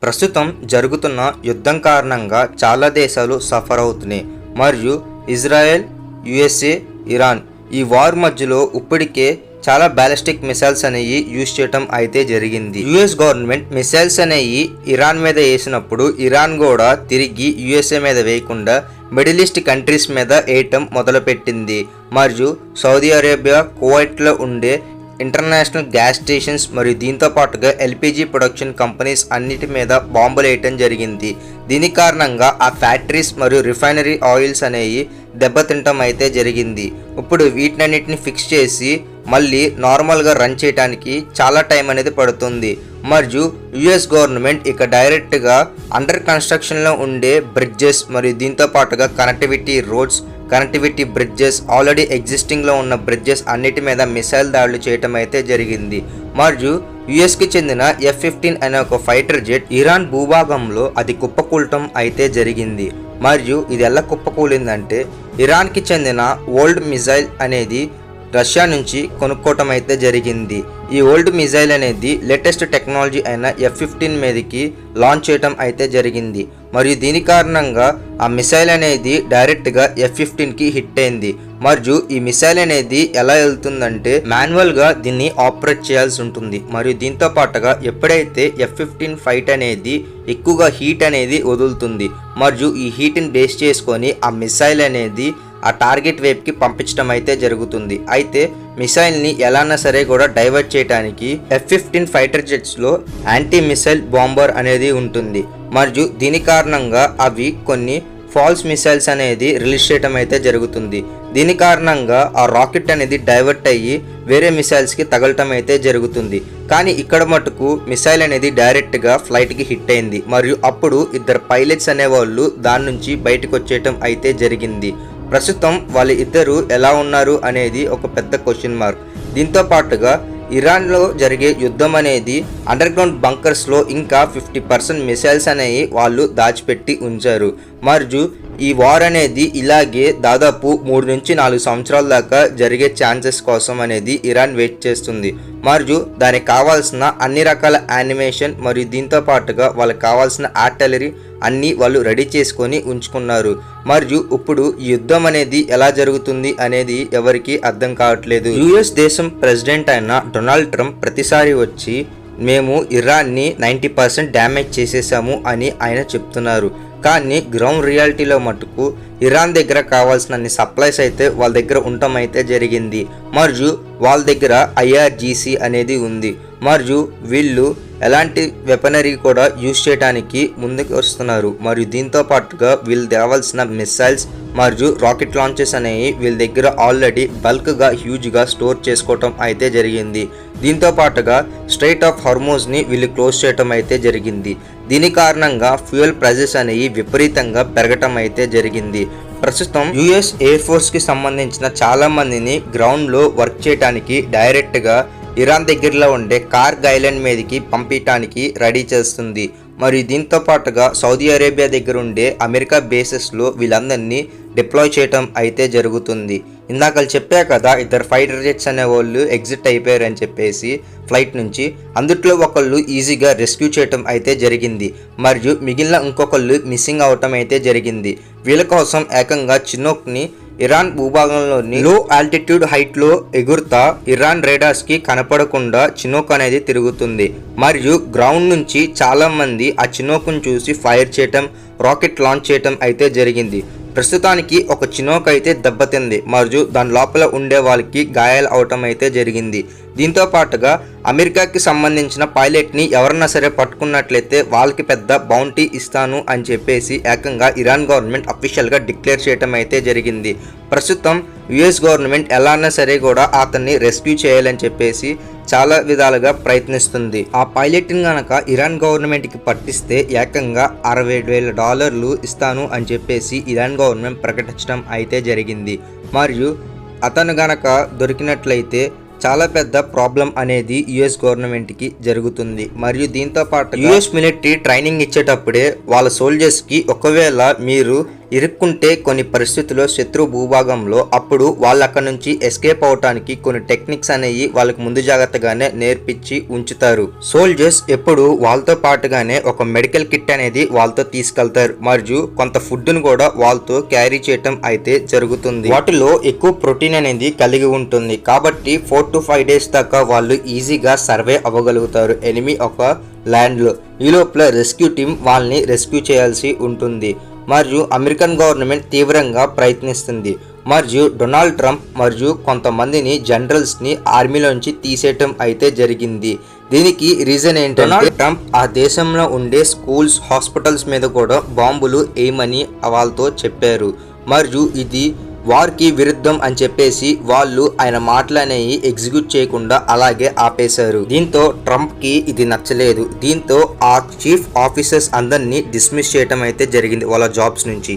ప్రస్తుతం జరుగుతున్న యుద్ధం కారణంగా చాలా దేశాలు సఫర్ అవుతున్నాయి. మరియు ఇజ్రాయెల్, యుఎస్ఏ, ఇరాన్ ఈ వార్ మధ్యలో ఇప్పటికే చాలా బ్యాలిస్టిక్ మిసైల్స్ అనేవి యూజ్ చేయటం అయితే జరిగింది. యుఎస్ గవర్నమెంట్ మిసైల్స్ అనేవి ఇరాన్ మీద వేసినప్పుడు ఇరాన్ కూడా తిరిగి యుఎస్ఏ మీద వేయకుండా మిడిల్ ఈస్ట్ కంట్రీస్ మీద వేయటం మొదలుపెట్టింది. మరియు సౌదీ అరేబియా, కువైట్లో ఉండే ఇంటర్నేషనల్ గ్యాస్ స్టేషన్స్ మరియు దీంతో పాటుగా ఎల్పిజి ప్రొడక్షన్ కంపెనీస్ అన్నిటి మీద బాంబులు వేయటం జరిగింది. దీని కారణంగా ఆ ఫ్యాక్టరీస్ మరియు రిఫైనరీ ఆయిల్స్ అనేవి దెబ్బతింటం అయితే జరిగింది. ఇప్పుడు వీటినన్నిటిని ఫిక్స్ చేసి మళ్ళీ నార్మల్గా రన్ చేయడానికి చాలా టైం అనేది పడుతుంది. మరియు యుఎస్ గవర్నమెంట్ ఇక డైరెక్ట్గా అండర్ కన్స్ట్రక్షన్లో ఉండే బ్రిడ్జెస్ మరియు దీంతో పాటుగా connectivity roads, connectivity bridges, already ఎగ్జిస్టింగ్లో ఉన్న బ్రిడ్జెస్ అన్నిటి మీద మిసైల్ దాడులు చేయటం అయితే జరిగింది. మరియు యుఎస్కి చెందిన F-15 అనే ఒక ఫైటర్ జెట్ ఇరాన్ భూభాగంలో అది కుప్పకూలటం అయితే జరిగింది. మరియు ఇది ఎలా కుప్పకూలిందంటే ఇరాన్కి చెందిన ఓల్డ్ మిసైల్ అనేది రష్యా నుంచి కొనుక్కోవటం అయితే జరిగింది. ఈ ఓల్డ్ మిసైల్ అనేది లేటెస్ట్ టెక్నాలజీ అయిన F-15 మీదకి లాంచ్ చేయటం అయితే జరిగింది. మరియు దీని కారణంగా ఆ మిసైల్ అనేది డైరెక్ట్గా F-15కి హిట్ అయింది. మరియు ఈ మిసైల్ అనేది ఎలా వెళ్తుందంటే మాన్యువల్గా దీన్ని ఆపరేట్ చేయాల్సి ఉంటుంది. మరియు దీంతో పాటుగా ఎప్పుడైతే F-15 ఫైట్ అనేది ఎక్కువగా హీట్ అనేది వదులుతుంది మరియు ఈ హీట్ని బేస్ చేసుకొని ఆ మిసైల్ అనేది ఆ టార్గెట్ వైపుకి పంపించడం అయితే జరుగుతుంది. అయితే మిసైల్ని ఎలానా సరే కూడా డైవర్ట్ చేయడానికి F-15 ఫైటర్ జెట్స్లో యాంటీ మిసైల్ బాంబర్ అనేది ఉంటుంది. మరియు దీని కారణంగా అవి కొన్ని ఫాల్స్ మిసైల్స్ అనేది రిలీజ్ చేయడం అయితే జరుగుతుంది. దీని కారణంగా ఆ రాకెట్ అనేది డైవర్ట్ అయ్యి వేరే మిసైల్స్కి తగలటం అయితే జరుగుతుంది. కానీ ఇక్కడ మటుకు మిసైల్ అనేది డైరెక్ట్గా ఫ్లైట్కి హిట్ అయింది. మరియు అప్పుడు ఇద్దరు పైలట్స్ అనేవాళ్ళు దాని నుంచి బయటకు వచ్చేయటం అయితే జరిగింది. ప్రస్తుతం వాళ్ళ ఇద్దరు ఎలా ఉన్నారు అనేది ఒక పెద్ద క్వశ్చన్ మార్క్. దీంతో పాటుగా ఇరాన్లో జరిగే యుద్ధం అనేది అండర్ గ్రౌండ్ బంకర్స్లో ఇంకా 50% మిసైల్స్ అనేవి వాళ్ళు దాచిపెట్టి ఉంచారు. మరియు ఈ వార్ అనేది ఇలాగే దాదాపు 3 నుంచి 4 సంవత్సరాల దాకా జరిగే ఛాన్సెస్ కోసం అనేది ఇరాన్ వెయిట్ చేస్తుంది. మరియు దానికి కావాల్సిన అన్ని రకాల యానిమేషన్ మరియు దీంతో పాటుగా వాళ్ళకి కావాల్సిన ఆర్టిలరీ అన్నీ వాళ్ళు రెడీ చేసుకొని ఉంచుకున్నారు. మరియు ఇప్పుడు ఈ యుద్ధం అనేది ఎలా జరుగుతుంది అనేది ఎవరికి అర్థం కావట్లేదు. యుఎస్ దేశం ప్రెసిడెంట్ అయిన డొనాల్డ్ ట్రంప్ ప్రతిసారి వచ్చి మేము ఇరాన్ని 90% డ్యామేజ్ చేసేసాము అని ఆయన చెప్తున్నారు. కానీ గ్రౌండ్ రియాలిటీలో మటుకు ఇరాన్ దగ్గర కావాల్సిన సప్లైస్ అయితే వాళ్ళ దగ్గర ఉండటం అయితే జరిగింది. మరియు వాళ్ళ దగ్గర IRGC అనేది ఉంది. మరియు వీళ్ళు ఎలాంటి వెపనరీ కూడా యూజ్ చేయడానికి ముందుకు వస్తున్నారు. మరియు దీంతో పాటుగా వీళ్ళు తేవాల్సిన మిసైల్స్ మరియు రాకెట్ లాంచెస్ అనేవి వీళ్ళ దగ్గర ఆల్రెడీ బల్క్గా హ్యూజ్గా స్టోర్ చేసుకోవటం అయితే జరిగింది. దీంతో పాటుగా స్ట్రైట్ ఆఫ్ హార్మోజ్ని వీళ్ళు క్లోజ్ చేయటం అయితే జరిగింది. దీని కారణంగా ఫ్యూయల్ ప్రైజెస్ అనేవి విపరీతంగా పెరగటం అయితే జరిగింది. ప్రస్తుతం యుఎస్ ఎయిర్ ఫోర్స్కి సంబంధించిన చాలా మందిని గ్రౌండ్లో వర్క్ చేయడానికి డైరెక్ట్గా ఇరాన్ దగ్గరలో ఉండే కార్గ్ ఐలాండ్ మీదకి పంపించడానికి రెడీ చేస్తుంది. మరియు దీంతో పాటుగా సౌదీ అరేబియా దగ్గర ఉండే అమెరికా బేసెస్లో వీళ్ళందరినీ డిప్లాయ్ చేయటం అయితే జరుగుతుంది. ఇందాక చెప్పా కదా ఇద్దరు ఫైటర్ జెట్స్ అనేవాళ్ళు ఎగ్జిట్ అయిపోయారని చెప్పేసి ఫ్లైట్ నుంచి, అందుట్లో ఒకళ్ళు ఈజీగా రెస్క్యూ చేయటం అయితే జరిగింది. మరియు మిగిలిన ఇంకొకళ్ళు మిస్సింగ్ అవటం అయితే జరిగింది. వీళ్ళ కోసం ఏకంగా చినోక్ని ఇరాన్ భూభాగంలోని లో ఆల్టిట్యూడ్ హైట్లో ఎగురుతా ఇరాన్ రేడార్స్కి కనపడకుండా చినోక్ అనేది తిరుగుతుంది. మరియు గ్రౌండ్ నుంచి చాలా మంది ఆ చినోక్ను చూసి ఫైర్ చేయటం, రాకెట్ లాంచ్ చేయటం అయితే జరిగింది. ప్రస్తుతానికి ఒక చినోక్ అయితే దెబ్బతింది మరియు దాని లోపల ఉండే వాళ్ళకి గాయాలు అవటం అయితే జరిగింది. దీంతో పాటుగా అమెరికాకి సంబంధించిన పైలట్ని ఎవరన్నా సరే పట్టుకున్నట్లయితే వాళ్ళకి పెద్ద బౌంటీ ఇస్తాను అని చెప్పేసి ఏకంగా ఇరాన్ గవర్నమెంట్ అఫీషియల్గా డిక్లేర్ చేయటం అయితే జరిగింది. ప్రస్తుతం యుఎస్ గవర్నమెంట్ ఎలానా సరే కూడా అతన్ని రెస్క్యూ చేయాలని చెప్పేసి చాలా విధాలుగా ప్రయత్నిస్తుంది. ఆ పైలట్ని కనుక ఇరాన్ గవర్నమెంట్కి పట్టిస్తే ఏకంగా $60,000 ఇస్తాను అని చెప్పేసి ఇరాన్ గవర్నమెంట్ ప్రకటించడం అయితే జరిగింది. మరియు అతను గనక దొరికినట్లయితే చాలా పెద్ద ప్రాబ్లం అనేది యుఎస్ గవర్నమెంట్కి జరుగుతుంది. మరియు దీంతో పాటు యుఎస్ మిలిటరీ ట్రైనింగ్ ఇచ్చేటప్పుడే వాళ్ళ సోల్జర్స్కి ఒకవేళ మీరు ఇరుక్కుంటే కొన్ని పరిస్థితుల్లో శత్రు భూభాగంలో అప్పుడు వాళ్ళు అక్కడ నుంచి ఎస్కేప్ అవటానికి కొన్ని టెక్నిక్స్ అనేవి వాళ్ళకి ముందు జాగ్రత్తగానే నేర్పించి ఉంచుతారు. సోల్జర్స్ ఎప్పుడు వాళ్ళతో పాటుగానే ఒక మెడికల్ కిట్ అనేది వాళ్ళతో తీసుకెళ్తారు మరియు కొంత ఫుడ్ ను కూడా వాళ్ళతో క్యారీ చేయటం అయితే జరుగుతుంది. వాటిలో ఎక్కువ ప్రోటీన్ అనేది కలిగి ఉంటుంది కాబట్టి 4 to 5 days దాకా వాళ్ళు ఈజీగా సర్వే అవ్వగలుగుతారు ఎనిమి ఒక ల్యాండ్ లో. ఈ లోపల రెస్క్యూ టీం వాళ్ళని రెస్క్యూ చేయాల్సి ఉంటుంది మరియు అమెరికన్ గవర్నమెంట్ తీవ్రంగా ప్రయత్నిస్తుంది మరియు డొనాల్డ్ ట్రంప్ మరియు కొంతమందిని జనరల్స్ ని ఆర్మీలోంచి తీసేయటం అయితే జరిగింది. దీనికి రీజన్ ఏంటంటే డొనాల్డ్ ట్రంప్ ఆ దేశంలో ఉండే స్కూల్స్ హాస్పిటల్స్ మీద కూడా బాంబులు వేయమని వాళ్ళతో చెప్పారు మరియు ఇది వార్కి విరుద్ధం అని చెప్పేసి వాళ్ళు ఆయన మాటలనేవి ఎగ్జిక్యూట్ చేయకుండా అలాగే ఆపేశారు. దీంతో ట్రంప్ కి ఇది నచ్చలేదు. దీంతో ఆ చీఫ్ ఆఫీసర్స్ అందరినీ డిస్మిస్ చేయటం అయితే జరిగింది వాళ్ళ జాబ్స్ నుంచి.